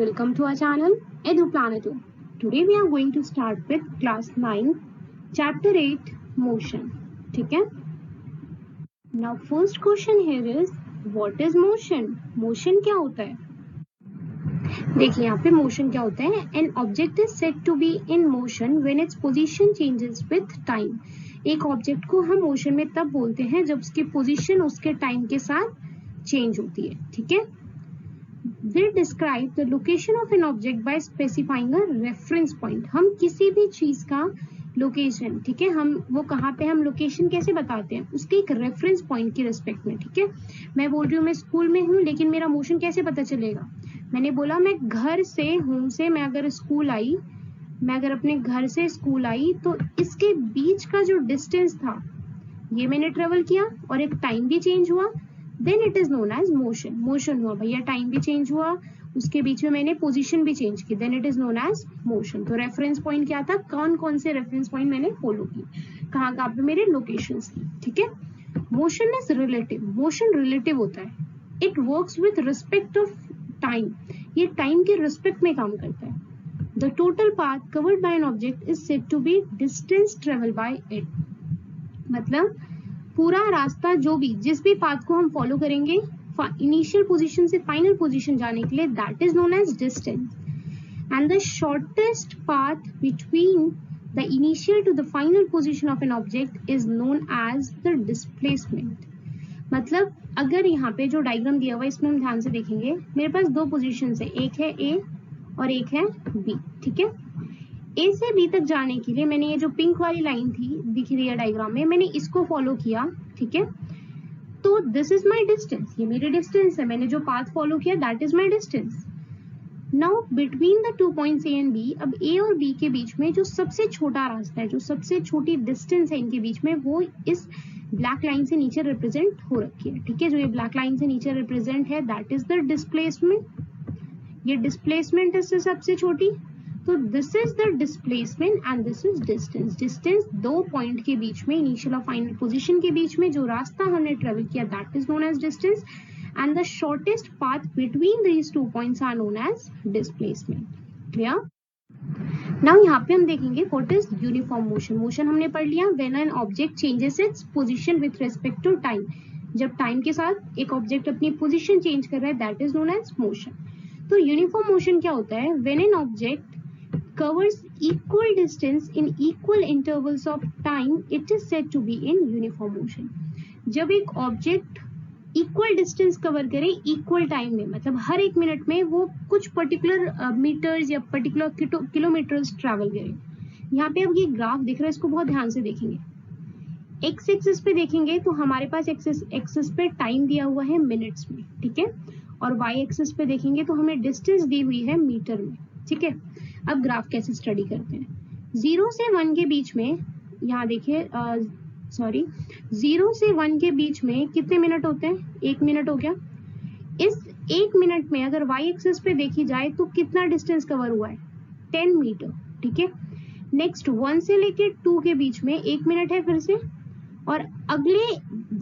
Welcome to our channel EduPlaneto. Today we are going to start with class 9 chapter 8 motion. ठीक है? Now first question here is what is motion? Motion क्या होता है? देखिए यहाँ पे motion क्या होता है? An object is said to be in motion when its position changes with time. एक ऑब्जेक्ट को हम मोशन में तब बोलते हैं जब उसकी पोजीशन उसके टाइम के साथ चेंज होती है. ठीक है? We describe the location of an object by specifying a reference point. हम किसी भी चीज का लोकेशन, ठीक है, हम वो कहाँ पे हम लोकेशन कैसे बताते हैं, उसके एक रेफरेंस पॉइंट की रिस्पेक्ट में. ठीक है, मैं बोल रही हूँ मैं स्कूल में हूँ, लेकिन मेरा मोशन कैसे पता चलेगा? मैंने बोला मैं घर से, होम से मैं अगर स्कूल आई, मैं अगर अपने घर से स्कूल आई तो इसके बीच का जो डिस्टेंस था ये मैंने ट्रेवल किया और एक टाइम भी चेंज हुआ, then it is known as motion. Motion हुआ भैया, टाइम भी चेंज हुआ, उसके बीच में मैंने पोजीशन भी चेंज की, then it is known as motion. तो रेफरेंस पॉइंट क्या था, कौन कौन से रेफरेंस पॉइंट मैंने फॉलो की, कहाँ कहाँ पे मेरे लोकेशंस थी. ठीक है, motion is relative. Motion relative होता है. It works with respect of time. ये टाइम के रिस्पेक्ट में काम करता है. The total path covered by an object is said to be distance travel by it. मतलब पूरा रास्ता जो भी, जिस भी पाथ को हम फॉलो करेंगे इनिशियल पोजीशन से फाइनल पोजीशन जाने के लिए, that is known as distance. And the shortest path between the initial to the final position of an object is known as the displacement. मतलब अगर यहाँ पे जो डायग्राम दिया हुआ है इसमें हम ध्यान से देखेंगे, मेरे पास दो पोजीशन है, एक है ए और एक है बी. ठीक है, ए से बी तक जाने के लिए मैंने ये जो पिंक वाली लाइन थी दिख रही है डायग्राम में, मैंने इसको फॉलो किया. ठीक है, तो दिस इज माय डिस्टेंस, ये मेरी डिस्टेंस है, मैंने जो पाथ फॉलो किया that is my distance. Now between the 2 points A and B, अब ए और बी के बीच में जो सबसे छोटा रास्ता है, जो सबसे छोटी डिस्टेंस है इनके बीच में, वो इस ब्लैक लाइन से नीचे रिप्रेजेंट हो रखी है. ठीक है, जो ये ब्लैक लाइन से नीचे रिप्रेजेंट है दैट इज द डिस्प्लेसमेंट. ये डिस्प्लेसमेंट इससे सबसे छोटी, तो this is the displacement and this is distance. Distance दो पॉइंट के बीच में, इनिशियल और फाइनल पोजीशन के बीच में जो रास्ता हमने ट्रेवल किया that is known as distance. And the shortest path between these 2 points are known as displacement. Clear? Now यहाँ पे हम देखेंगे what is uniform motion. Motion हमने पढ़ लिया, when an object changes its position with respect to time. जब time के साथ एक ऑब्जेक्ट अपनी पोजीशन चेंज कर रहा है that is known as motion. तो यूनिफॉर्म मोशन क्या होता है? When an object covers equal distance in equal intervals of time, it is said to be in uniform motion. जब एक ऑब्जेक्ट इक्वल डिस्टेंस कवर करे इक्वल टाइम में, मतलब हर एक मिनट में वो कुछ पर्टिकुलर मीटर्स या पर्टिकुलर किलोमीटर्स ट्रैवल करे. यहाँ पे अब ये ग्राफ दिख रहा है, इसको बहुत ध्यान से देखेंगे. एक्स एक्सिस पे देखेंगे तो हमारे पास एक्सिस पे टाइम दिया हुआ है मिनट्स में. ठीक है, और वाई एक्सिस पे देखेंगे तो हमें डिस्टेंस दी हुई है मीटर में. ठीक है, अब ग्राफ कैसे स्टडी करते हैं. 0 से 1 के बीच में, यहाँ देखिए 0 से 1 के बीच में कितने मिनट होते हैं? 1 मिनट हो गया. इस 1 मिनट में अगर वाई एक्सिस पे देखी जाए तो कितना डिस्टेंस कवर हुआ है? 10 मीटर. ठीक है, नेक्स्ट 1 से लेके 2 के बीच में 1 मिनट है फिर से, और अगले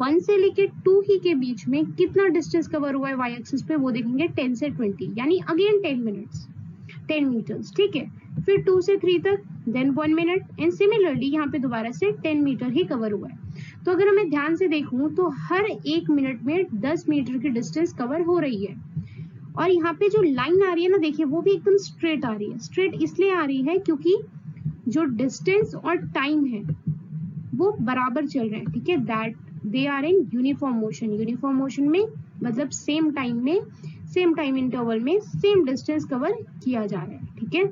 1 से लेके 2 ही के बीच में कितना डिस्टेंस कवर हुआ है वाई एक्सिस पे, वो देखेंगे 10 से 20, यानी अगेन 10 मिनट्स, 10 मीटर्स. ठीक है, फिर 2 से 3 तक, देन 1 मिनट, एंड सिमिलरली यहाँ पे दोबारा से 10 मीटर ही कवर हुआ है. तो अगर मैं ध्यान से देखूं तो हर 1 मिनट में 10 मीटर की डिस्टेंस कवर हो रही है. और यहाँ पे जो लाइन आ रही है ना, देखिए वो भी एकदम स्ट्रेट आ रही है. स्ट्रेट इसलिए आ रही है क्योंकि जो डिस्टेंस और टाइम है वो बराबर चल रहे हैं. ठीक है, that they are in uniform motion. Uniform motion में मतलब सेम टाइम में, सेम टाइम इंटरवल में सेम डिस्टेंस कवर किया जा रहा है. ठीक है,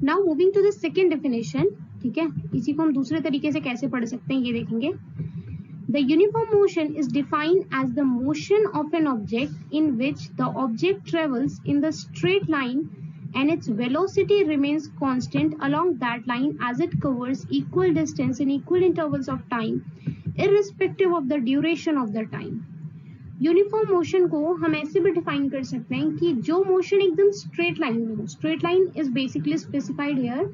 now moving to the second definition. ठीक है, इसी को हम दूसरे तरीके से कैसे पढ़ सकते हैं ये देखेंगे. The uniform motion is defined as the motion of an object in which the object travels in the straight line and its velocity remains constant along that line as it covers equal distance in equal intervals of time irrespective of the duration of the time. Uniform motion को हम ऐसे भी define कर सकते हैं कि जो motion एकदम स्ट्रेट लाइन में हो. Straight line is basically specified here.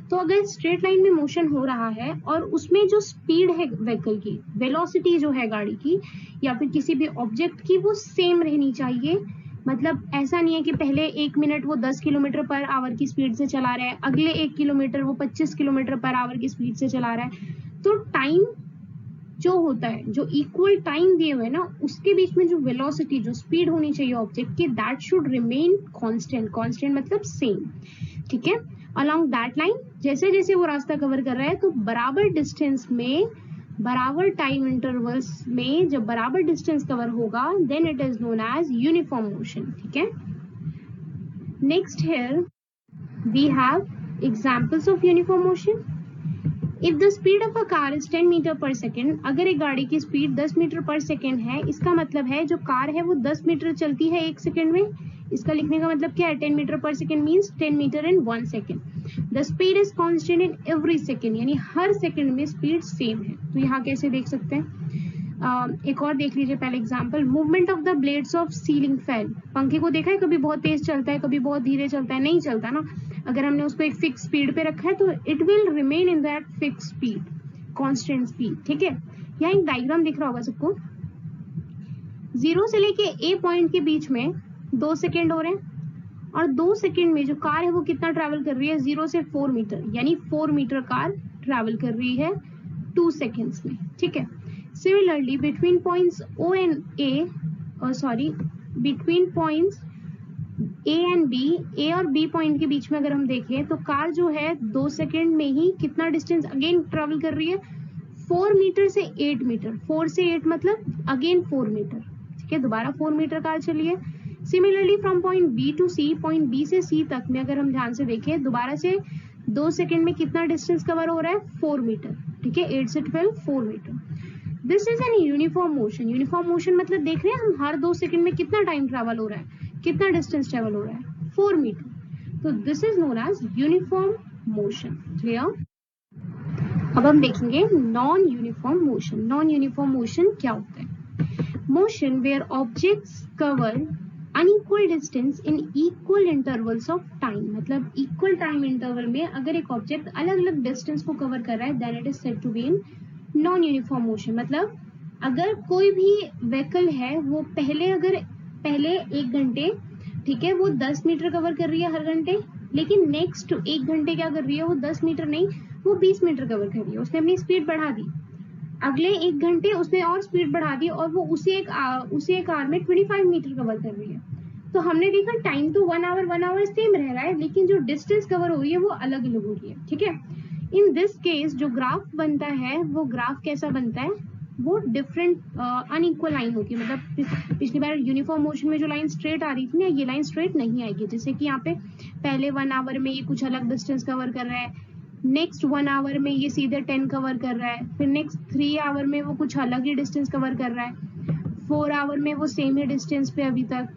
तो अगर स्ट्रेट लाइन में मोशन हो रहा है और उसमें जो स्पीड है व्हीकल की, वेलोसिटी जो है गाड़ी की या फिर किसी भी ऑब्जेक्ट की, वो सेम रहनी चाहिए मतलब ऐसा नहीं है कि पहले 1 मिनट वो 10 किलोमीटर पर आवर की स्पीड से चला रहा है, अगले 1 किलोमीटर वो 25 किलोमीटर पर आवर की स्पीड से चला रहा है। तो टाइम जो होता है, जो इक्वल टाइम दिए हुए ना, उसके बीच में जो वेलोसिटी, जो स्पीड होनी चाहिए ऑब्जेक्ट की, that should remain constant. Constant मतलब सेम, ठीक है। अलोंग दैट लाइन, जैसे जैसे वो रास्ता कवर कर रहा है तो बराबर डिस्टेंस में, बराबर टाइम इंटरवल्स में जब बराबर डिस्टेंस कवर होगा, then it is known as uniform motion, ठीक है। Next here we have examples of uniform motion. If the speed of a car is 10 metre per second, अगर एक गाड़ी की स्पीड 10 मीटर पर सेकेंड है, इसका मतलब है जो कार है वो 10 मीटर चलती है 1 सेकेंड में। इसका लिखने का मतलब क्या है, 10 metre per second means 10 metre in 1 second. The speed is constant in every second, यानी हर सेकेंड में स्पीड सेम है। तो यहाँ कैसे देख सकते हैं, एक और देख लीजिए पहले example. Movement of the blades of ceiling fan, पंखे को देखा है, कभी बहुत तेज चलता है, कभी बहुत धीरे चलता है, नहीं चलता ना। अगर हमने उसको एक फिक्स स्पीड पे रखा है तो it will remain in that fix speed, constant speed, ठीक है। यहाँ एक डायग्राम दिख रहा होगा सबको। 0 से लेके ए पॉइंट के बीच में 2 सेकेंड हो रहे हैं, और 2 सेकेंड में जो कार है वो कितना ट्रैवल कर रही है, 0 से 4 मीटर, यानी 4 मीटर कार ट्रैवल कर रही है 2 सेकेंड्स में, ठीक है। Similarly between points O and A, between points A and B, A और बी पॉइंट के बीच में अगर हम देखें तो कार जो है 2 सेकेंड में ही कितना डिस्टेंस अगेन ट्रेवल कर रही है, 4 मीटर से 8 मीटर। 4 से 8 मतलब अगेन 4 मीटर, ठीक है, दोबारा 4 मीटर कार चली है। Similarly from point B to C, point B से सी तक में अगर हम ध्यान से देखें, दोबारा से 2 सेकेंड में कितना डिस्टेंस कवर हो रहा है, 4 मीटर, ठीक है, 8 से 12 4 metre. This is an uniform motion. Uniform motion मतलब देख रहे हैं हम हर 2 सेकेंड में कितना टाइम ट्रेवल हो रहा है, कितना डिस्टेंस ट्रेवल हो रहा है, 4 मीटर। तो this is known as uniform motion, clear. अब हम देखेंगे non uniform motion. Non uniform motion क्या होता है, motion where objects cover unequal distance in equal intervals of time. मतलब इक्वल टाइम इंटरवल में अगर एक ऑब्जेक्ट अलग अलग डिस्टेंस को कवर कर रहा है, then it is said to be in non uniform motion. मतलब अगर कोई भी व्हीकल है वो पहले 1 घंटे, ठीक है, वो 10 मीटर कवर कर रही है हर घंटे, लेकिन नेक्स्ट 1 घंटे क्या कर रही है, वो 10 मीटर नहीं, वो 20 मीटर कवर कर रही है। उसने अपनी स्पीड बढ़ा दी, अगले 1 घंटे उसने और स्पीड बढ़ा दी और वो उसी एक आवर में 25 मीटर कवर कर रही है। तो हमने देखा टाइम तो 1 आवर सेम रह रहा है, लेकिन जो डिस्टेंस कवर हो रही है वो अलग अलग हो रही है, ठीक है। इन दिस केस जो ग्राफ बनता है वो ग्राफ कैसा बनता है, वो डिफरेंट अनइक्वल लाइन होती है। मतलब पिछली बार यूनिफॉर्म मोशन में जो लाइन स्ट्रेट आ रही थी ना, ये लाइन स्ट्रेट नहीं आएगी। जैसे कि यहाँ पे पहले 1 आवर में ये कुछ अलग डिस्टेंस कवर कर रहा है, नेक्स्ट 1 आवर में ये सीधे 10 कवर कर रहा है, फिर नेक्स्ट 3 आवर में वो कुछ अलग ही डिस्टेंस कवर कर रहा है, 4 आवर में वो सेम ही डिस्टेंस पे अभी तक,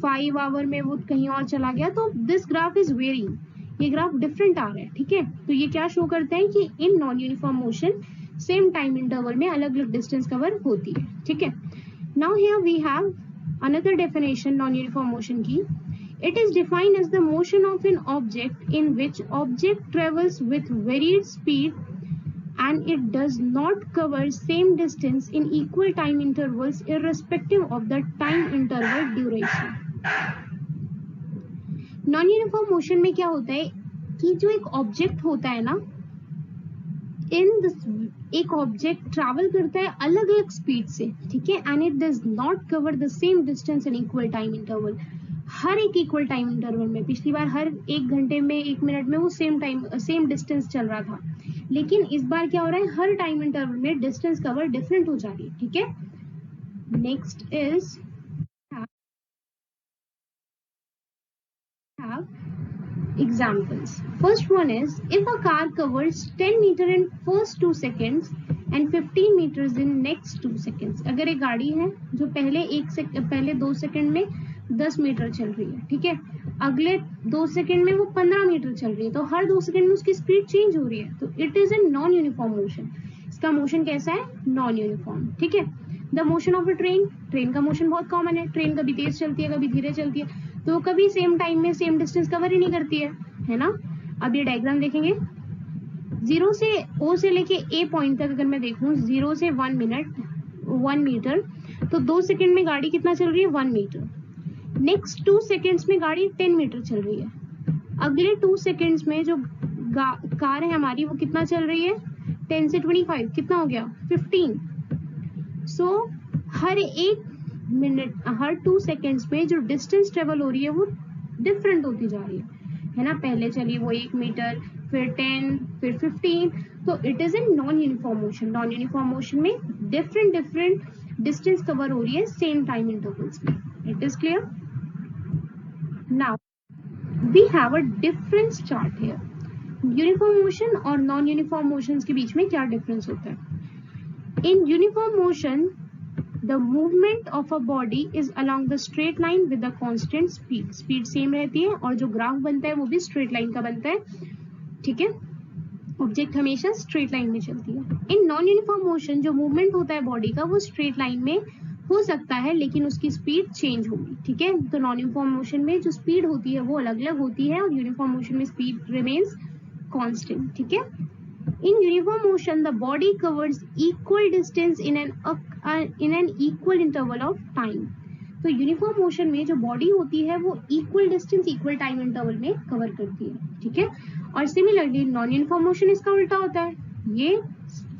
5 आवर में वो कहीं और चला गया। तो दिस ग्राफ इज वेरिंग, ये ग्राफ डिफरेंट आ रहा है, ठीक है। तो ये क्या शो करते हैं कि in non uniform motion same time interval में अलग अलग डिस्टेंस कवर होती है, ठीक है। Now here we have another definition non uniform motion की। It is defined as the motion of an object in which object travels with varied speed and it does not cover same distance in equal time intervals irrespective of the time interval duration. Non-uniform motion में क्या होता है कि जो एक object होता है ना, एक ऑब्जेक्ट ट्रैवल करता है अलग अलग स्पीड से, ठीक है, and it does not cover the same distance in equal time interval. हर एक इक्वल टाइम इंटरवल में, पिछली बार हर 1 घंटे में 1 मिनट में वो सेम डिस्टेंस चल रहा था, लेकिन इस बार क्या हो रहा है, हर टाइम इंटरवल में डिस्टेंस कवर डिफरेंट हो जा रही है, ठीक है। Next is examples. First one is if a car covers 10 meter in first 2 seconds and 15 meters in next 2 seconds. अगर एक गाड़ी है जो पहले 2 सेकंड में 10 मीटर चल रही है, ठीक है, अगले 2 सेकंड में वो 15 मीटर चल रही है, तो हर 2 सेकंड में उसकी स्पीड चेंज हो रही है, तो it is a non uniform motion. इसका मोशन कैसा है, नॉन यूनिफॉर्म, ठीक है। The motion of a train का मोशन बहुत कॉमन है, ट्रेन कभी तेज चलती है कभी धीरे चलती है, तो कभी सेम टाइम में सेम डिस्टेंस कवर ही नहीं करती है ना। अब ये डायग्राम देखेंगे, 0 से O से लेके A पॉइंट तक अगर मैं देखूं, 0 से 1 मीटर, तो 2 सेकंड में गाड़ी कितना चल रही है, 1 मीटर। नेक्स्ट 2 सेकेंड्स में गाड़ी 10 मीटर चल रही है, अगले 2 सेकेंड्स में जो कार है हमारी वो कितना चल रही है, 10 से 25 कितना हो गया 15। सो हर एक मिनट, हर 2 सेकेंड्स में जो डिस्टेंस ट्रेवल हो रही है वो डिफरेंट होती जा रही है ना। पहले चली वो 1 मीटर, फिर 10, फिर 15। तो it is in non uniform motion. Non uniform motion में डिफरेंट डिस्टेंस कवर हो रही है सेम टाइम इंटरवल्स में। It is clear. Now we have a difference chart here. Uniform motion और नॉन यूनिफॉर्म मोशन के बीच में क्या डिफरेंस होता है? In uniform motion the movement of a body is along the straight line with a constant speed। Speed same रहती है और जो ग्राफ बनता है वो भी स्ट्रेट लाइन का बनता है, ठीक है। ऑब्जेक्ट हमेशा स्ट्रेट लाइन में चलती है। इन नॉन यूनिफॉर्म मोशन जो मूवमेंट होता है बॉडी का वो स्ट्रेट लाइन में हो सकता है लेकिन उसकी स्पीड चेंज होगी, ठीक है। तो नॉन यूनिफॉर्म मोशन में जो स्पीड होती है वो अलग अलग होती है और यूनिफॉर्म मोशन में स्पीड रिमेन्स कांस्टेंट, ठीक है। In uniform motion, the body covers equal distance in an equal interval of time। तो यूनिफॉर्म मोशन में जो बॉडी होती है वो equal distance equal time interval में कवर करती है, ठीक है। और सिमिलरली नॉन यूनिफॉर्म मोशन इसका उल्टा होता है, ये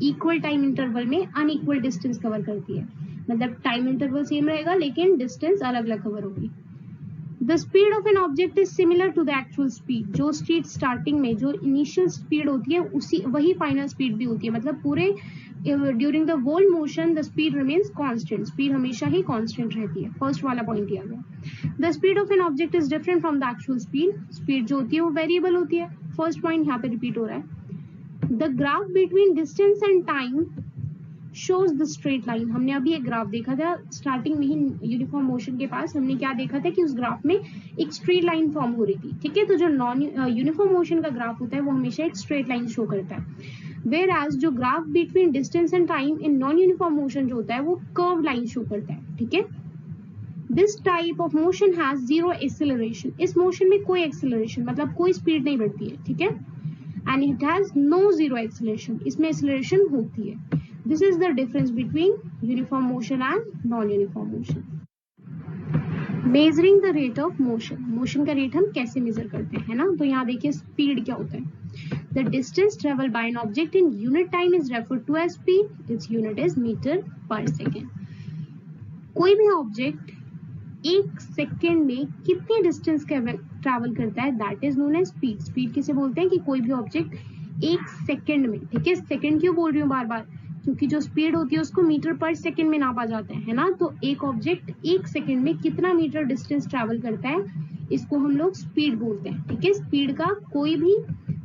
इक्वल टाइम इंटरवल में अनइक्वल डिस्टेंस कवर करती है। मतलब टाइम इंटरवल सेम रहेगा लेकिन डिस्टेंस अलग अलग कवर होगी। The speed of an object is similar to the actual speed। जो स्पीड स्टार्टिंग में जो इनिशियल स्पीड होती है उसी वही फाइनल स्पीड भी होती है। मतलब पूरे during the whole motion the speed remains constant. Speed हमेशा ही कांस्टेंट रहती है। फर्स्ट वाला पॉइंट दिया गया। The speed of an object is different from the actual speed. Speed जो होती है वो वेरिएबल होती है। फर्स्ट पॉइंट यहाँ पे रिपीट हो रहा है। The graph between distance and time shows the straight line। हमने अभी एक ग्राफ देखा था स्टार्टिंग में ही यूनिफॉर्म मोशन के पास। हमने क्या देखा था कि उस ग्राफ में एक स्ट्रेट लाइन फॉर्म हो रही थी, ठीक है। तो जो नॉन यूनिफॉर्म मोशन का ग्राफ होता है वो हमेशा एक स्ट्रेट लाइन शो करता है। वेयर एज जो graph between distance and time in non uniform motion जो होता है वो कर्व लाइन शो करता है, ठीक है। This type of motion has zero acceleration. इस मोशन में कोई एक्सेलरेशन मतलब कोई स्पीड नहीं बढ़ती है, ठीक है। And it has no zero acceleration. इसमें एक्सेलरेशन होती है। This is the difference between uniform motion and non-uniform motion. Measuring the rate of motion। Motion का रेट हम कैसे मेजर करते हैं, है ना। तो यहाँ देखिए स्पीड क्या होता है। The distance traveled by an object in unit time is referred to as speed. Its unit is meter per second। कोई भी ऑब्जेक्ट एक सेकेंड में कितनी डिस्टेंस ट्रैवल करता है that is known as speed. Speed किसे बोलते हैं कि कोई भी ऑब्जेक्ट एक सेकेंड में, ठीक है। सेकेंड क्यों बोल रही हूँ बार बार, क्योंकि जो स्पीड होती है उसको मीटर पर सेकेंड में नापा जाता है ना। तो एक ऑब्जेक्ट एक सेकेंड में कितना मीटर डिस्टेंस ट्रैवल करता है इसको हम लोग स्पीड बोलते हैं, ठीक है। स्पीड का कोई भी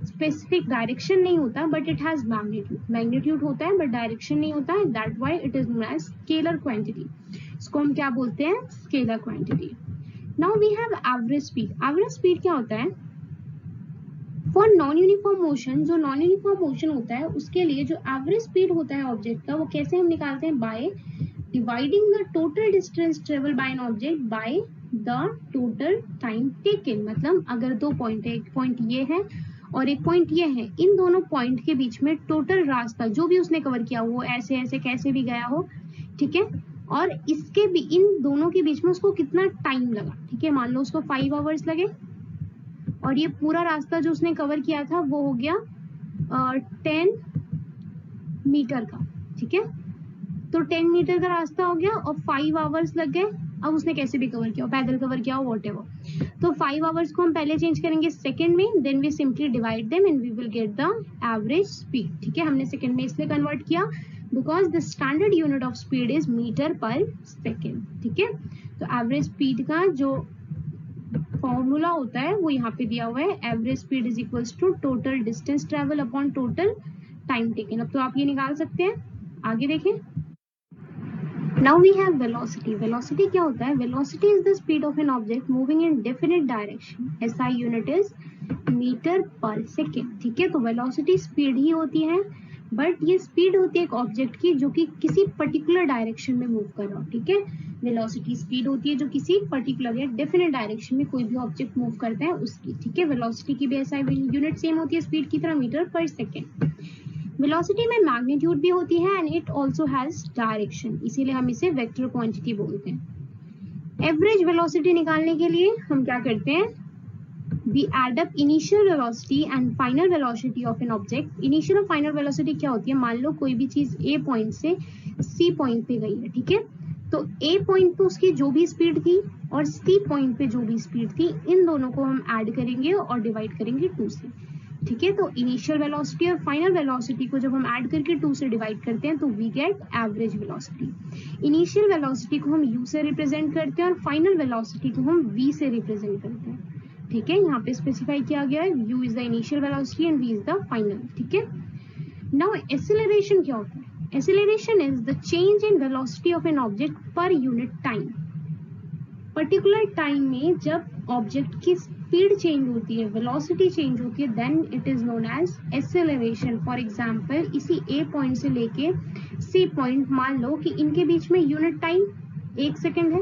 स्पेसिफिक डायरेक्शन नहीं होता but it has magnitude. Magnitude होता है बट डायरेक्शन नहीं होता है। That why it is known as scalar quantity. इसको हम क्या बोलते हैं, scalar quantity. Now we have average speed. Average speed क्या होता है? फॉर नॉन यूनिफॉर्म मोशन, जो नॉन यूनिफॉर्म मोशन होता है उसके लिए जो एवरेज स्पीड होता है ऑब्जेक्ट का वो कैसे हम निकालते हैं, by dividing the total distance travel by an object by the total time taken. मतलब अगर दो पॉइंट है, एक पॉइंट ये है और एक पॉइंट ये है, इन दोनों पॉइंट के बीच में टोटल रास्ता जो भी उसने कवर किया वो ऐसे ऐसे कैसे भी गया हो, ठीक है। और इसके भी इन दोनों के बीच में उसको कितना टाइम लगा, ठीक है। मान लो उसको 5 आवर्स लगे और ये पूरा रास्ता जो उसने कवर किया था वो हो गया 10 मीटर का, ठीक है। तो 10 मीटर का रास्ता हो गया और 5 आवर्स लग गए। अब उसने कैसे भी कवर किया हो, पैदल कवर किया हो, व्हाटएवर। तो 5 आवर्स को हम पहले चेंज करेंगे सेकंड में, then we simply divide them and we will get the average speed, ठीक है। हमने सेकंड में इसलिए कन्वर्ट किया because the standard unit of speed is metre per second, ठीक है। तो एवरेज स्पीड का जो फॉर्मूला होता है वो यहाँ पे दिया हुआ है। Average speed is equals to total distance travel upon total time taken. अब तो आप ये निकाल सकते हैं। आगे देखें। Now we have velocity. Velocity क्या होता है? Velocity is the speed of an object moving in definite direction. SI unit is metre per second, ठीक है। तो वेलोसिटी स्पीड ही होती है बट ये स्पीड होती है एक ऑब्जेक्ट की जो कि किसी पर्टिकुलर डायरेक्शन में मूव कर रहा हो, ठीक है। वेलोसिटी स्पीड होती है जो किसी पर्टिकुलर या डेफिनेट डायरेक्शन में कोई भी ऑब्जेक्ट मूव करता है उसकी, ठीक है। वेलोसिटी की भी एसआई यूनिट सेम होती है स्पीड की तरह, मीटर पर सेकेंड। वेलोसिटी में मैग्नीट्यूड भी होती है and it also has direction, इसीलिए हम इसे वेक्टर क्वांटिटी बोलते हैं। एवरेज वेलोसिटी निकालने के लिए हम क्या करते हैं, we add up initial velocity and final velocity of an object. Initial और final velocity क्या होती है, मान लो कोई भी चीज A पॉइंट से C पॉइंट पे गई है, ठीक है, तो A पॉइंट पे उसकी जो भी स्पीड थी और C पॉइंट पे जो भी स्पीड थी, इन दोनों को हम ऐड करेंगे और डिवाइड करेंगे 2 से, ठीक है। तो इनिशियल वेलोसिटी और फाइनल वेलोसिटी को जब हम ऐड करके 2 से डिवाइड करते हैं तो we get average velocity. Initial velocity को हम u से रिप्रेजेंट करते हैं और फाइनल वेलोसिटी को हम v से रिप्रेजेंट करते हैं, ठीक है। यहाँ पे स्पेसिफाई किया गया है u is the initial velocity and v is the final, ठीक है। नाउ एक्सेलरेशन क्या होता है, acceleration is the change in velocity of an object per unit time. Particular time में जब ऑब्जेक्ट की स्पीड चेंज होती है, वेलोसिटी चेंज होती है, then it is known as acceleration. For example इसी ए पॉइंट से लेके सी पॉइंट, मान लो कि इनके बीच में यूनिट टाइम 1 सेकेंड है,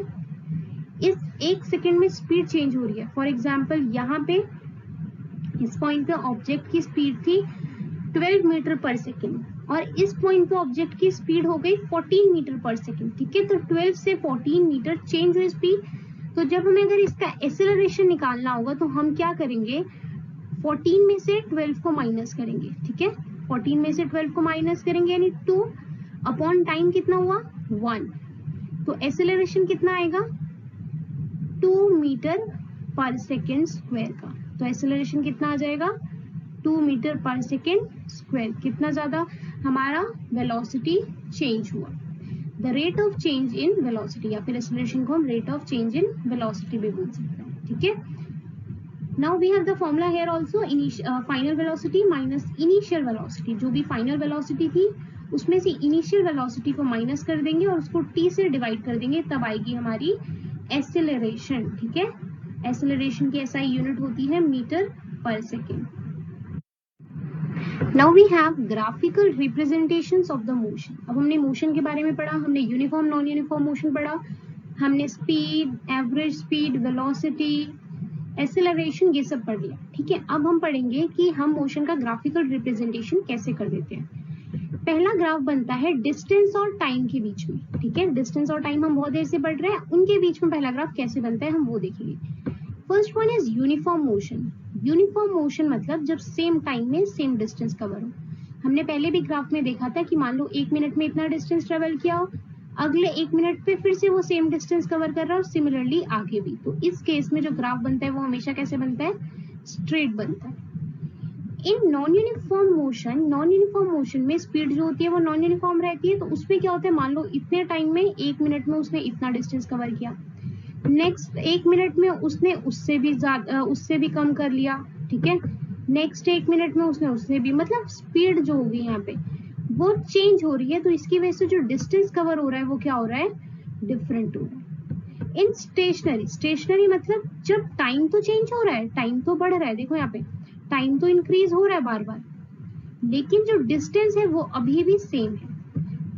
इस 1 सेकेंड में स्पीड चेंज हो रही है। फॉर एग्जांपल यहाँ पे इस पॉइंट पे ऑब्जेक्ट की स्पीड थी 12 मीटर पर सेकेंड और इस पॉइंट पे ऑब्जेक्ट की स्पीड हो गई 14 मीटर पर सेकेंड, ठीक है। तो 12 से 14 मीटर चेंज हुई स्पीड। तो जब हमें अगर इसका एक्सेलरेशन निकालना होगा तो हम क्या करेंगे, 14 में से 12 को माइनस करेंगे, ठीक है। 14 में से 12 को माइनस करेंगे यानी 2 अपॉन टाइम कितना हुआ 1, तो एक्सेलरेशन कितना आएगा 2 मीटर पर सेकेंड स्क्वायर का। तो एक्सेलरेशन कितना आ जाएगा 2 मीटर पर सेकेंड स्क्वायर। कितना ज्यादा हमारा वेलोसिटी चेंज हुआ, the rate of change in velocity, या फिर एक्सेलरेशन को हम rate of change in velocity भी बोल सकते हैं, ठीक है। Now we have the formula here also, final velocity minus initial velocity. जो भी फाइनल वेलोसिटी थी उसमें से इनिशियल वेलोसिटी को माइनस कर देंगे और उसको t से डिवाइड कर देंगे, तब आएगी हमारी एक्सेलरेशन, ठीक है। एक्सेलरेशन की SI यूनिट होती है metre per second. Now we have graphical representations of the motion. अब हमने मोशन के बारे में पढ़ा, हमने यूनिफॉर्म नॉन यूनिफॉर्म मोशन पढ़ा, हमने speed, average speed, velocity, acceleration, ये सब पढ़ लिया, ठीक है। अब हम पढ़ेंगे कि हम मोशन का ग्राफिकल रिप्रेजेंटेशन कैसे कर देते हैं। पहला ग्राफ बनता है डिस्टेंस और टाइम के बीच में, ठीक है। डिस्टेंस और टाइम हम बहुत देर से पढ़ रहे हैं, उनके बीच में पहला ग्राफ कैसे बनता है हम वो देखेंगे। First one is uniform motion. Uniform motion मतलब जब सेम टाइम में सेम डिस्टेंस कवर हो। हमने पहले भी ग्राफ में देखा था कि मान लो 1 मिनट में इतना डिस्टेंस ट्रेवल किया हो, अगले 1 मिनट पे फिर से वो सेम डिस्टेंस कवर कर रहा है और सिमिलरली आगे भी। तो इस केस में जो ग्राफ बनता है वो हमेशा कैसे बनता है, स्ट्रेट बनता है। इन नॉन यूनिफॉर्म मोशन में स्पीड जो होती है वो नॉन यूनिफॉर्म रहती है। तो उसमें क्या होता है, मान लो इतने टाइम में 1 मिनट में उसने इतना डिस्टेंस कवर किया, नेक्स्ट 1 मिनट में उसने उससे भी कम कर लिया, ठीक है। नेक्स्ट 1 मिनट में उसने उससे भी, मतलब स्पीड जो होगी यहाँ पे वो चेंज हो रही है। तो इसकी वजह से जो डिस्टेंस कवर हो रहा है वो क्या हो रहा है, डिफरेंट हो रहा है। इन स्टेशनरी मतलब जब टाइम तो चेंज हो रहा है, टाइम तो बढ़ रहा है, देखो यहाँ पे टाइम तो इंक्रीज हो रहा है बार बार, लेकिन जो डिस्टेंस है वो अभी भी सेम है।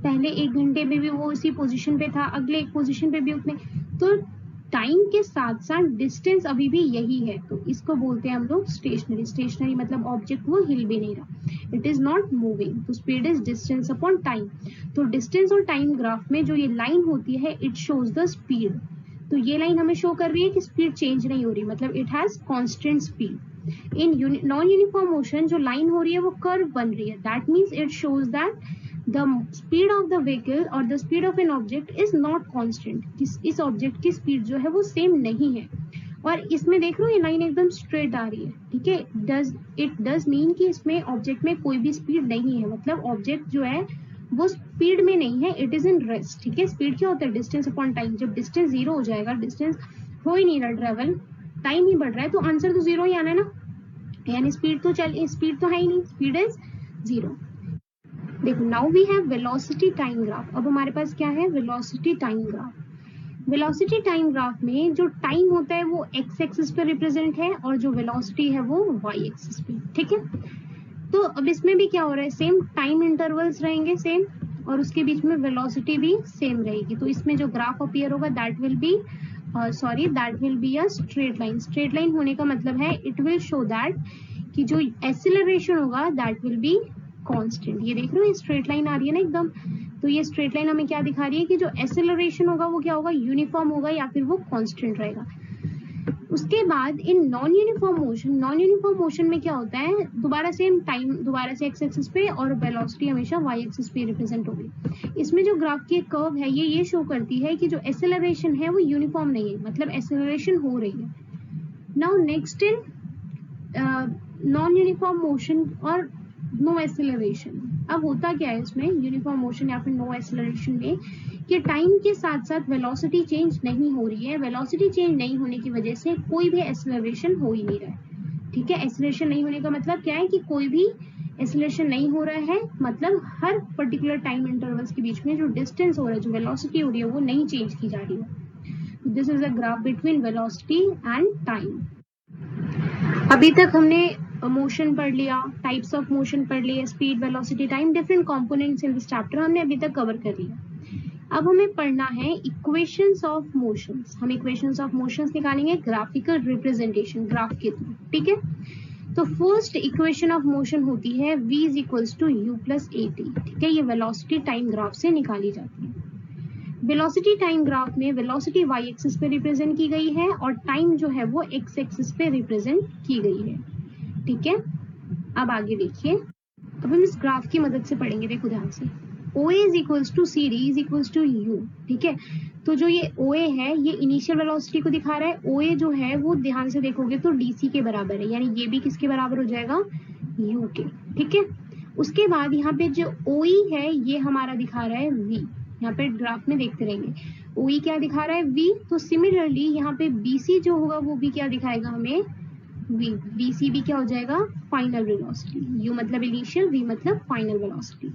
पहले 1 घंटे में भी वो उसी पोजीशन पे था, अगले एक पोजीशन पे भी उतने, तो टाइम के साथ साथ डिस्टेंस अभी भी यही है। तो इसको बोलते हैं हम लोग स्टेशनरी मतलब ऑब्जेक्ट वो हिल भी नहीं रहा, इट इज नॉट मूविंग। तो speed is distance upon time. तो डिस्टेंस और टाइम ग्राफ में जो ये लाइन होती है इट शोज द स्पीड। तो ये लाइन हमें शो कर रही है कि स्पीड चेंज नहीं हो रही, मतलब it has constant speed. In non uniform motion जो लाइन हो रही है वो कर्व बन रही है, that means it shows that the speed of the vehicle or the speed of an object is not constant। इस ऑब्जेक्ट की स्पीड जो है वो सेम नहीं है। और इसमें देख रहे हो ये लाइन एकदम स्ट्रेट आ रही है, ठीक है। इट डज मीन कि इसमें ऑब्जेक्ट में कोई भी स्पीड नहीं है, मतलब ऑब्जेक्ट जो है वो स्पीड में नहीं है, इट इज इन रेस्ट, ठीक है। स्पीड क्या होता है, डिस्टेंस अपॉन टाइम। जब डिस्टेंस 0 हो जाएगा, डिस्टेंस हो ही नहीं रहा ट्रेवल, टाइम ही बढ़ रहा है, तो आंसर तो 0 ही आना है ना, यानी स्पीड तो है ही नहीं, स्पीड इज 0। देखो now we have velocity time graph. अब हमारे पास क्या है, velocity time graph. Velocity time graph में जो टाइम होता है वो x एक्सिस पे रिप्रेजेंट है और जो वेलोसिटी है वो y एक्सिस पे, ठीक है। तो अब इसमें भी क्या हो रहा है, सेम टाइम इंटरवल्स रहेंगे सेम, और उसके बीच में वेलोसिटी भी सेम रहेगी। तो इसमें जो ग्राफ अपीयर होगा that will be a straight line. Straight line होने का मतलब है इट विल शो दैट कि जो एक्सेलरेशन होगा दैट विल बी कांस्टेंट। ये देख रहे हो स्ट्रेट लाइन आ रही है ना एकदम, तो ये स्ट्रेट लाइन हमें क्या दिखा रही है कि जो एक्सेलरेशन होगा वो क्या होगा, यूनिफॉर्म होगा या फिर वो कांस्टेंट रहेगा। उसके बाद इन नॉन यूनिफॉर्म मोशन में क्या होता है, दोबारा सेम टाइम दोबारा से एक्स एक्सिस पे और वेलोसिटी हमेशा वाई एक्सिस पे रिप्रेजेंट होगी। इसमें जो ग्राफ की कर्व है ये शो करती है कि जो एक्सेलरेशन है वो यूनिफॉर्म नहीं है, मतलब एक्सेलरेशन हो रही है। Now next in non uniform motion और नो एक्सेलरेशन। अब होता क्या है इसमें यूनिफॉर्म मोशन या फिर नो एक्सेलरेशन में कि टाइम के साथ साथ वेलोसिटी चेंज नहीं हो रही है। वेलोसिटी चेंज नहीं होने की वजह से कोई भी एक्सेलरेशन हो ही नहीं रहा है। ठीक है, एक्सेलरेशन नहीं होने का मतलब क्या है कि कोई भी एक्सेलरेशन नहीं हो रहा है, मतलब हर पर्टिकुलर टाइम इंटरवल्स के बीच में जो डिस्टेंस हो रहा है, जो वेलोसिटी हो रही है वो नहीं चेंज की जा रही है। This is a graph between velocity and time. अभी तक हमने मोशन पढ़ लिया, टाइप्स ऑफ मोशन पढ़ लिए, speed, velocity, time, different components in this chapter हमने अभी तक कवर कर लिया। अब हमें पढ़ना है इक्वेशंस ऑफ मोशंस। हम इक्वेशंस ऑफ मोशंस निकालेंगे ग्राफिकल रिप्रेजेंटेशन, ग्राफ के थ्रू। ठीक है, तो फर्स्ट इक्वेशन ऑफ मोशन होती है v is equals to u plus a t. ठीक है, ये वेलोसिटी टाइम ग्राफ से निकाली जाती है। वेलोसिटी टाइम ग्राफ में वेलोसिटी y एक्सिस पे रिप्रेजेंट की गई है और टाइम जो है वो x एक्सिस पे रिप्रेजेंट की गई है। ठीक है, अब आगे देखिए, अब हम इस ग्राफ की मदद से पढ़ेंगे, देखो ध्यान से। OA is equals to CD is equals to U। ठीक है, तो जो ये OA है ये इनिशियल वेलोसिटी को दिखा रहा है। OA जो है वो ध्यान से देखोगे तो DC के बराबर है, यानी ये भी किसके बराबर हो जाएगा, U के। ठीक है, उसके बाद यहाँ पे जो OE है ये हमारा दिखा रहा है V। यहाँ पे ग्राफ में देखते रहेंगे OE क्या दिखा रहा है, V। तो सिमिलरली यहाँ पे BC जो होगा वो भी क्या दिखाएगा हमें, V। BC भी क्या हो जाएगा, फाइनल वेलोसिटी। U मतलब इनिशियल, V मतलब फाइनल वेलोसिटी।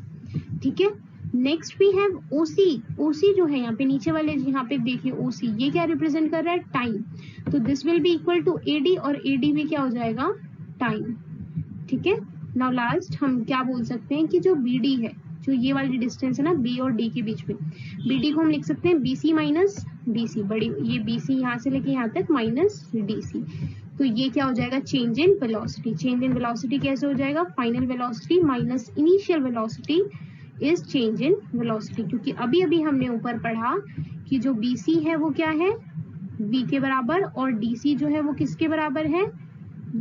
ठीक है, next we have OC। OC जो है यहाँ पे नीचे वाले, यहाँ पे देखिए OC ये क्या रिप्रेजेंट कर रहा है, टाइम। तो this will be equal to AD और AD भी क्या हो जाएगा, टाइम। ठीक है, नाउ लास्ट हम क्या बोल सकते हैं कि जो BD है, जो ये वाली डिस्टेंस है ना B और D के बीच में, BD को हम लिख सकते हैं BC माइनस DC। बड़ी ये BC यहाँ से लेके यहाँ तक माइनस DC, तो ये क्या हो जाएगा, change in velocity. Change in velocity कैसे हो जाएगा, final velocity minus initial velocity is change in velocity. क्योंकि अभी अभी हमने ऊपर पढ़ा कि जो BC है वो क्या है, V के बराबर, और DC जो है वो किसके बराबर है,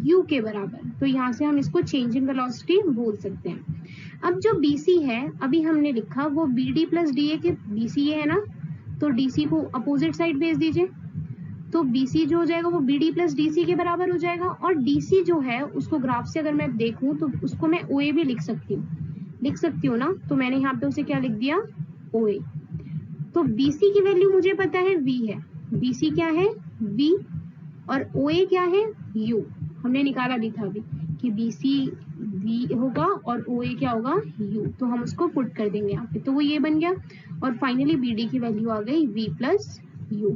U के बराबर। तो यहाँ से हम इसको चेंज इन वेलोसिटी बोल सकते हैं। अब जो BC है अभी हमने लिखा वो BD प्लस DA के, BC ये है ना, तो DC को अपोजिट साइड भेज दीजिए, तो BC जो हो जाएगा वो BD प्लस DC के बराबर हो जाएगा। और DC जो है उसको ग्राफ से अगर मैं देखूं तो उसको मैं OA भी लिख सकती हूँ ना, तो मैंने यहाँ पे उसे क्या लिख दिया, OA। तो BC की वैल्यू मुझे पता है V है, BC क्या है V, और OA क्या है U। हमने निकाला भी था अभी कि BC V होगा और OA क्या होगा, U। तो हम उसको पुट कर देंगे यहाँ पे, तो वो ये बन गया। और फाइनली BD की वैल्यू आ गई V प्लस U।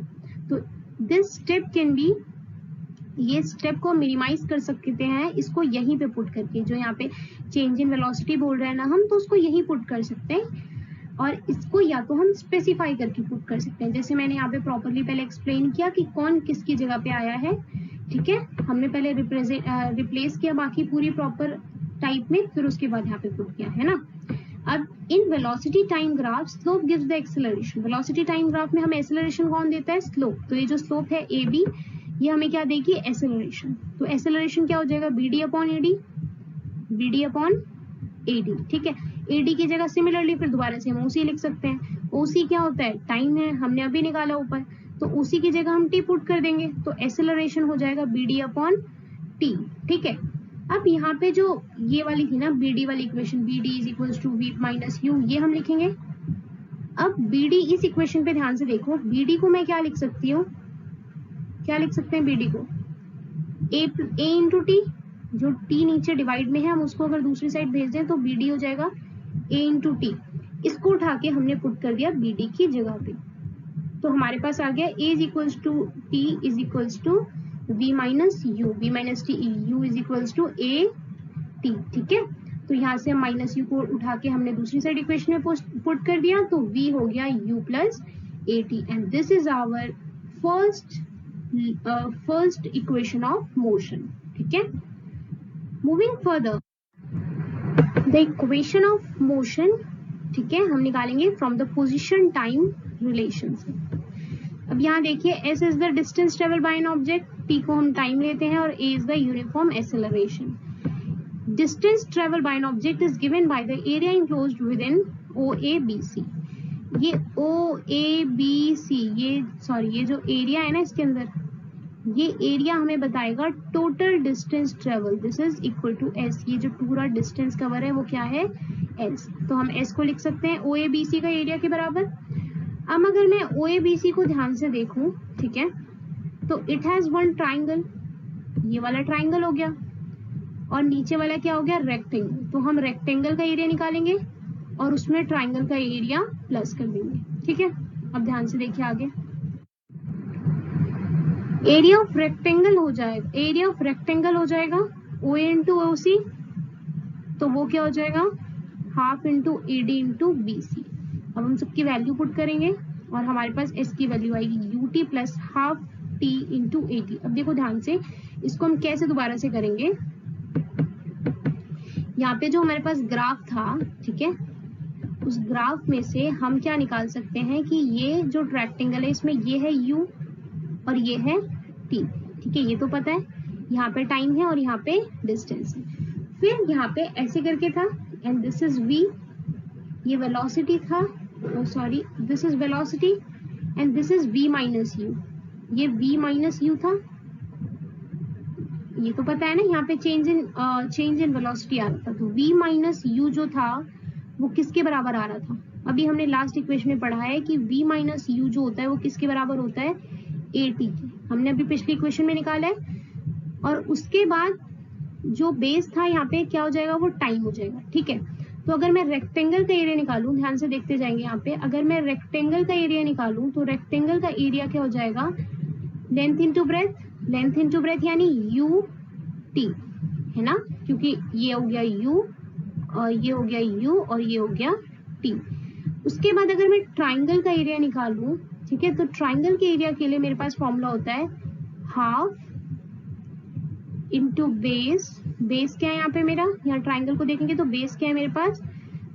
तो दिस स्टेप कैन बी, ये स्टेप को मिनिमाइज कर सकते हैं इसको यहीं पे पुट करके। जो यहाँ पे चेंज इन वेलोसिटी बोल रहे हैं ना हम, तो उसको यहीं पुट कर सकते हैं, और इसको या तो हम स्पेसिफाई करके पुट कर सकते हैं, जैसे मैंने यहाँ पे प्रॉपरली पहले एक्सप्लेन किया कि कौन किसकी जगह पे आया है। ठीक है, हमने पहले रिप्लेस किया बाकी पूरी प्रॉपर टाइप में, फिर उसके बाद यहाँ पे पुट किया है ना। अब in velocity time graph slope gives the acceleration. Velocity time graph में हमें एक्सेलरेशन कौन देता है, स्लोप। तो ये जो स्लोप है AB, ये हमें क्या देगी, एक्सेलरेशन। तो एक्सेलरेशन क्या हो जाएगा, BD upon AD, BD upon AD। ठीक है, AD की जगह सिमिलरली फिर दोबारा से हम OC लिख सकते हैं। OC क्या होता है, टाइम है, हमने अभी निकाला ऊपर, तो OC की जगह हम T पुट कर देंगे, तो एक्सेलरेशन हो जाएगा BD अपॉन T। ठीक है, अब यहाँ पे जो ये वाली थी ना BD वाली equation, BD is equals to V minus U, ये हम लिखेंगे। अब BD इस इक्वेशन पे ध्यान से देखो, BD को मैं क्या लिख सकती हूँ, क्या लिख सकते हैं BD को, A इंटू T। जो T नीचे डिवाइड में है हम उसको अगर दूसरी साइड भेज दें तो BD हो जाएगा A इंटू T। इसको उठा के हमने पुट कर दिया BD की जगह पे, तो हमारे पास आ गया A is equals to T is equals to V minus U, V minus T, U is equals to A T। ठीक है, तो यहाँ से हम माइनस U को उठा के हमने दूसरी साइड इक्वेशन में पुट कर दिया, तो V हो गया U plus AT, and this is our first equation of motion. ठीक है, moving further, the equation of motion ठीक है, हम निकालेंगे from the position time relation से। अब यहाँ देखिए s is the distance travel by an object, t को हम टाइम लेते हैं और a is the uniform acceleration. Distance travel by an object is given by the area enclosed within OABC। ये OABC ये जो एरिया है ना इसके अंदर, ये एरिया हमें बताएगा total distance travel, this is equal to s। ये जो पूरा डिस्टेंस कवर है वो क्या है, s। तो हम s को लिख सकते हैं OABC का एरिया के बराबर। अब अगर मैं OABC को ध्यान से देखूं, ठीक है, तो इट हैज वन ट्राइंगल, ये वाला ट्राइंगल हो गया, और नीचे वाला क्या हो गया, रेक्टेंगल। तो हम रेक्टेंगल का एरिया निकालेंगे और उसमें ट्राइंगल का एरिया प्लस कर देंगे, ठीक है। अब ध्यान से देखिए आगे, एरिया ऑफ रेक्टेंगल हो जाएगा OA इंटू OC, तो वो क्या हो जाएगा, half into AD into BC। अब हम सबकी वैल्यू पुट करेंगे और हमारे पास s की वैल्यू आएगी UT plus half T into AT। अब देखो ध्यान से, इसको हम कैसे दोबारा से करेंगे, यहाँ पे जो हमारे पास ग्राफ था, ठीक है, उस ग्राफ में से हम क्या निकाल सकते हैं कि ये जो रेक्टेंगल है इसमें ये है U और ये है T, ठीक है, ये तो पता है, यहाँ पे टाइम है और यहाँ पे डिस्टेंस है। फिर यहाँ पे ऐसे करके था एंड दिस इज V, ये वेलोसिटी था, sorry this is velocity and this is V minus U, ये V माइनस U था, ये तो पता है ना, यहाँ पे चेंज इन वेलोसिटी आ रहा था। तो V माइनस U जो था वो किसके बराबर आ रहा था, अभी हमने लास्ट इक्वेशन में पढ़ा है कि V माइनस U जो होता है वो किसके बराबर होता है, AT के, हमने अभी पिछली इक्वेशन में निकाला है। और उसके बाद जो बेस था यहाँ पे क्या हो जाएगा, वो टाइम हो जाएगा, ठीक है। तो अगर मैं रेक्टेंगल का एरिया निकालूं, ध्यान से देखते जाएंगे यहाँ पे, अगर मैं रेक्टेंगल का एरिया निकालूं तो रेक्टेंगल का एरिया क्या हो जाएगा, लेंथ इंटू ब्रेथ यानी UT, है ना, क्योंकि ये हो गया U और ये हो गया U और ये हो गया T। उसके बाद अगर मैं ट्राइंगल का एरिया निकालूं, ठीक है, तो ट्राइंगल के एरिया के लिए मेरे पास फॉर्मूला होता है हाफ इंटू बेस क्या है यहाँ पे मेरा, यहाँ ट्राइंगल को देखेंगे तो बेस क्या है मेरे पास,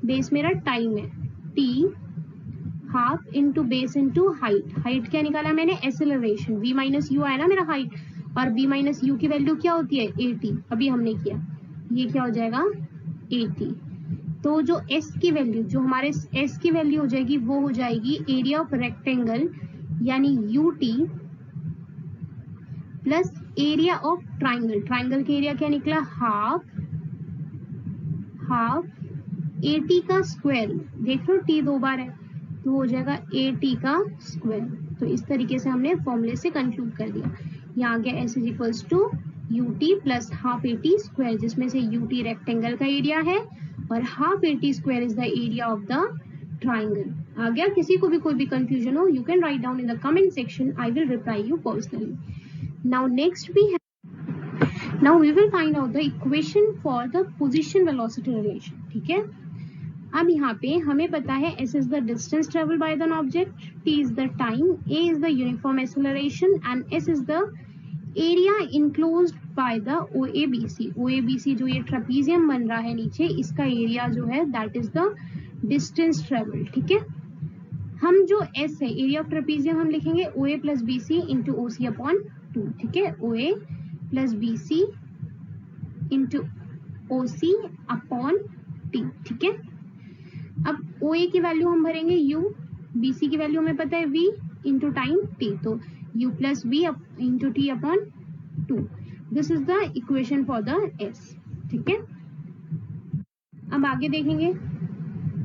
बेस मेरा टाइम है T, half into base into height क्या निकाला मैंने, एक्सेलरेशन, V माइनस U आया ना मेरा हाइट, और V माइनस U की वैल्यू क्या होती है, AT, अभी हमने किया, ये क्या हो जाएगा AT। तो जो S की वैल्यू, जो हमारे S की वैल्यू हो जाएगी वो हो जाएगी एरिया ऑफ रेक्टेंगल यानी UT plus area of triangle के एरिया क्या निकला, हाफ AT का स्क्वायर, देख लो T 2 बार है तो हो जाएगा AT का स्क्वायर। तो इस तरीके से हमने फॉर्मूले से कंक्लूड कर दिया। यहाँ आ गया S is equals to UT plus half AT square, जिसमें से UT रेक्टेंगल का एरिया है और half AT square is the area of the triangle. आ गया, किसी को भी कोई भी कंफ्यूजन हो, you can write down in the comment section, I will reply you personally. Now next we will find out the equation for the position velocity relation, ठीक है। अब यहाँ पे हमें पता है s is the distance traveled by an object, t is the time, a is the uniform acceleration and s is the area enclosed by the OABC जो ये ट्रेपीजियम बन रहा है नीचे, इसका एरिया जो है that is the distance traveled, ठीक है। हम जो s है, एरिया ऑफ ट्रेपीजियम, हम लिखेंगे OA plus BC into OC upon 2, ठीक है, OA plus BC into OC upon T, ठीक है। अब OA की वैल्यू हम भरेंगे U, BC की वैल्यू हमें पता है V इंटू टाइम T, तो U plus V into T upon 2, this is the equation for the S, ठीक है। अब आगे देखेंगे,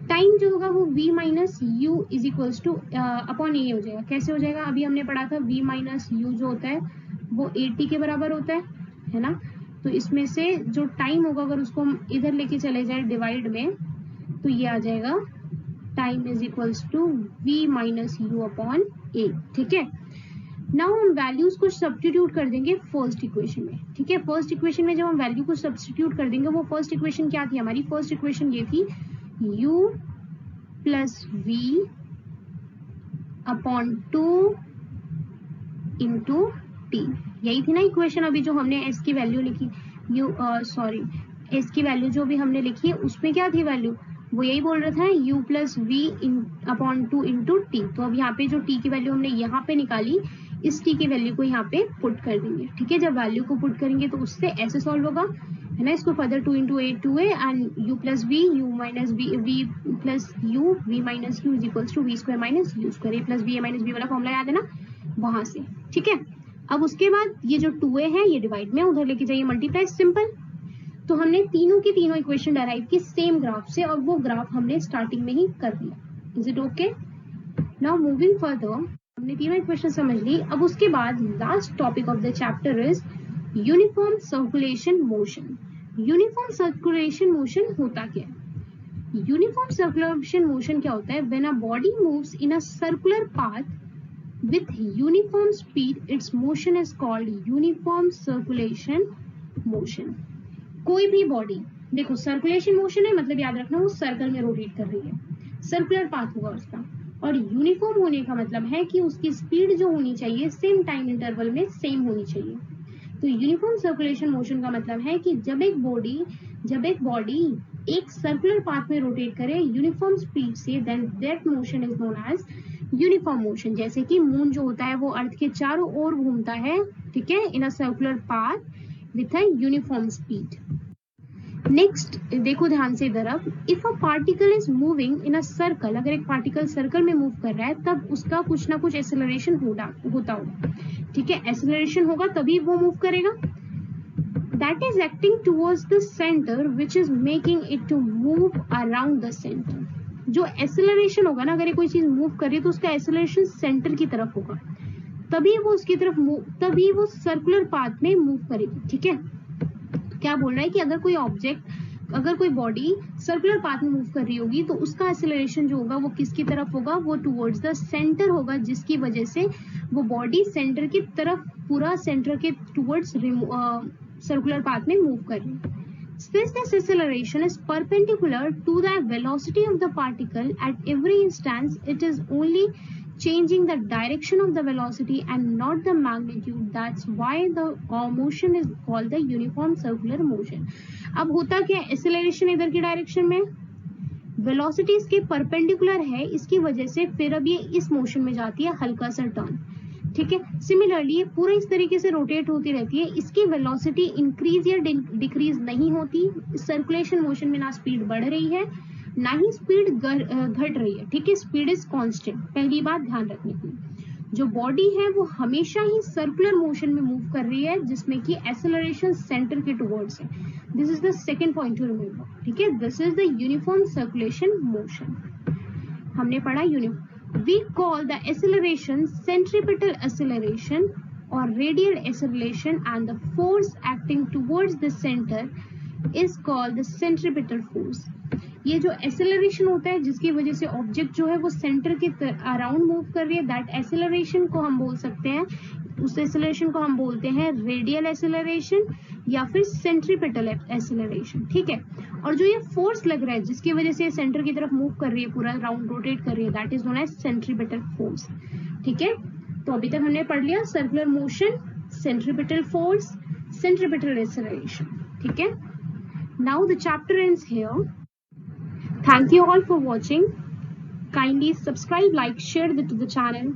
टाइम जो होगा वो V minus U is equals two upon A हो जाएगा। कैसे हो जाएगा, अभी हमने पढ़ा था V माइनस U जो होता है वो AT के बराबर होता है ना। तो इसमें से जो टाइम होगा अगर उसको हम इधर लेके चले जाए डिवाइड में, तो ये आ जाएगा time is equals to V minus U upon A, ठीक है। नाउ हम वैल्यूज को सब्स्टिट्यूट कर देंगे फर्स्ट इक्वेशन में, ठीक है। फर्स्ट इक्वेशन में जब हम वैल्यू को सब्स्टिट्यूट कर देंगे, वो फर्स्ट इक्वेशन क्या थी हमारी, फर्स्ट इक्वेशन ये थी U plus V upon 2 into T, यही थी ना इक्वेशन। अभी जो हमने S की वैल्यू लिखी, S की वैल्यू जो भी हमने लिखी है उसमें क्या थी वैल्यू, वो यही बोल रहा था u plus v upon 2 into t. तो अब यहाँ पे जो t की वैल्यू हमने यहाँ पे निकाली, इस t की वैल्यू को यहाँ पे पुट कर देंगे। ठीक है, जब वैल्यू को पुट करेंगे तो उससे ऐसे सॉल्व होगा, है ना। इसको further 2 into a 2a and u plus v u minus v plus u v minus u is equals to v square minus u square. A plus b a minus b वाला formula याद है ना, वहां से। ठीक है, अब उसके बाद ये जो 2a है ये डिवाइड में उधर लेके जाइए, मल्टीप्लाई, सिंपल। तो हमने तीनों की तीनों इक्वेशन डेराइव की सेम ग्राफ से, और वो ग्राफ हमने स्टार्टिंग में ही कर दिया। Is it okay? Now moving further, हमने तीनों इक्वेशन समझ ली। अब उसके बाद last topic of the chapter is uniform circulation motion. Uniform circulation motion होता क्या है? यूनिफॉर्म सर्कुलेशन मोशन क्या होता है? When a body moves in a circular path with uniform speed, it's motion is called uniform circulation motion. कोई भी body, देखो circulation motion है मतलब याद रखना वो सर्कल में रोटेट कर रही है, सर्कुलर पाथ होगा उसका। और यूनिफॉर्म होने का मतलब है कि उसकी स्पीड जो होनी चाहिए सेम टाइम इंटरवल में सेम होनी चाहिए। तो यूनिफॉर्म सर्कुलेशन मोशन का मतलब है कि जब एक बॉडी एक सर्कुलर पाथ में रोटेट करे यूनिफॉर्म स्पीड से, then that motion is known as uniform motion. जैसे कि मून जो होता है वो अर्थ के चारों ओर घूमता है, ठीक है, in a circular path with a uniform speed. Next देखो ध्यान से इधर, अब if a particle is moving in a circle, अगर एक पार्टिकल सर्कल में मूव कर रहा है तब उसका कुछ ना कुछ एक्सेलरेशन होता होगा। ठीक है, एक्सेलरेशन होगा तभी वो मूव करेगा। That is acting towards the centre which is making it to move around the centre. जो एक्सेलरेशन होगा ना, अगर कोई चीज मूव कर रही है तो उसका एक्सेलरेशन सेंटर की तरफ होगा, तभी वो उसकी तरफ तभी वो सर्कुलर पाथ में मूव करेगी। ठीक है, क्या बोल रहा है कि अगर कोई बॉडी सर्कुलर पाथ में मूव कर रही होगी तो उसका एक्सेलरेशन जो होगा वो किसकी तरफ होगा? वो टुवर्ड्स द सेंटर होगा, जिसकी वजह से वो बॉडी सेंटर की तरफ, पूरा सेंटर के टुवर्ड्स सर्कुलर पाथ में मूव कर रही है। Since this acceleration is perpendicular to the velocity of the particle at every instance, it is only changing the direction of the velocity and not the magnitude. That's why the motion is called the uniform circular motion. अब होता क्या है, acceleration इधर की direction में, velocity इसके perpendicular है, इसकी वजह से फिर अब ये इस मोशन में जाती है, हल्का सा टर्न। ठीक है, सिमिलरली ये पूरा इस तरीके से रोटेट होती रहती है, इसकी वेलोसिटी इंक्रीज या डिक्रीज नहीं होती। सर्कुलेशन मोशन में ना स्पीड बढ़ रही है ना ही स्पीड घट रही है। ठीक है, स्पीड इज कांस्टेंट। पहली बात ध्यान रखने की, जो बॉडी है वो हमेशा ही सर्कुलर मोशन में मूव कर रही है, जिसमें कि एक्सेलरेशन सेंटर के टुवर्ड्स है। This is the second point two remember. ठीक है, this is the uniform circulation motion. हमने पढ़ा we call the acceleration centripetal acceleration or radial acceleration, and the force acting towards the center is called the centripetal force. ये जो acceleration होता है जिसकी वजह से ऑब्जेक्ट जो है वो सेंटर के अराउंड मूव कर रही है, दैट एक्सेलरेशन को हम बोल सकते हैं, उस एक्सेलरेशन को हम बोलते हैं रेडियल एक्सेलरेशन या फिर सेंट्रीपेटल एक्सेलरेशन। ठीक है, और जो ये फोर्स लग रहा है जिसकी वजह से सेंटर की तरफ मूव कर रही है, पूरा राउंड रोटेट कर रही है, that is known as centripetal force. ठीक है, तो अभी तक हमने पढ़ लिया circular motion, centripetal force, centripetal acceleration. ठीक है, now the chapter ends here. Thank you all for watching. Kindly subscribe, like, share to the channel.